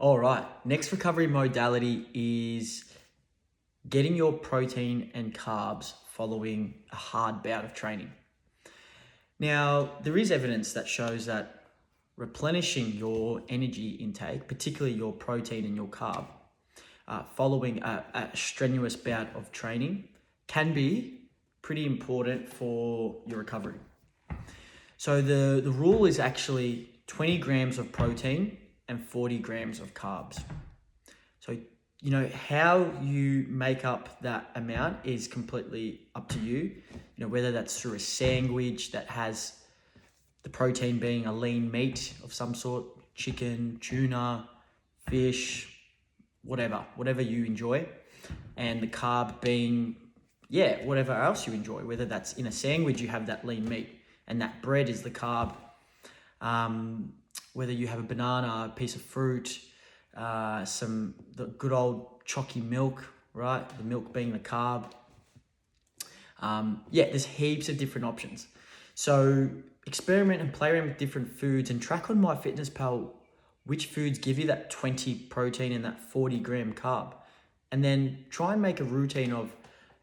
All right, next recovery modality is getting your protein and carbs following a hard bout of training. Now, there is evidence that shows that replenishing your energy intake, particularly your protein and your carb, following a strenuous bout of training can be pretty important for your recovery. So the rule is actually 20 grams of protein and 40 grams of carbs. So, how you make up that amount is completely up to you. Whether that's through a sandwich that has the protein being a lean meat of some sort, chicken, tuna, fish, whatever you enjoy, and the carb being, whatever else you enjoy, whether that's in a sandwich, you have that lean meat and that bread is the carb. Whether you have a banana, a piece of fruit, the good old chalky milk, right? The milk being the carb. There's heaps of different options. So experiment and play around with different foods and track on MyFitnessPal which foods give you that 20 protein and that 40 gram carb. And then try and make a routine of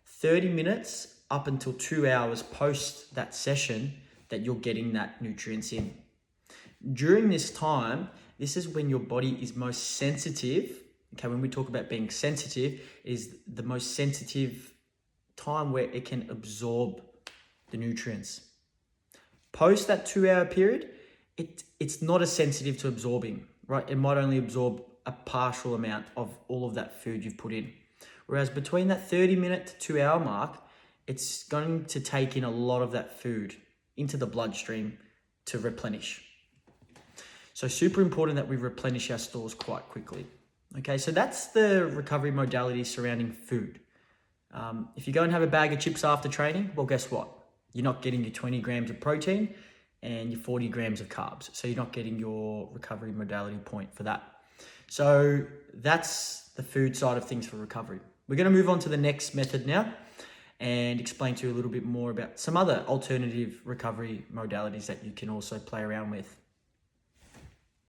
30 minutes up until 2 hours post that session that you're getting that nutrients in. During this time, this is when your body is most sensitive. Okay, when we talk about being sensitive, is the most sensitive time where it can absorb the nutrients. Post that 2 hour period, it's not as sensitive to absorbing, right? It might only absorb a partial amount of all of that food you've put in. Whereas between that 30-minute to 2 hour mark, it's going to take in a lot of that food into the bloodstream to replenish. So super important that we replenish our stores quite quickly. Okay, so that's the recovery modality surrounding food. If you go and have a bag of chips after training, well, guess what? You're not getting your 20 grams of protein and your 40 grams of carbs. So you're not getting your recovery modality point for that. So that's the food side of things for recovery. We're going to move on to the next method now and explain to you a little bit more about some other alternative recovery modalities that you can also play around with.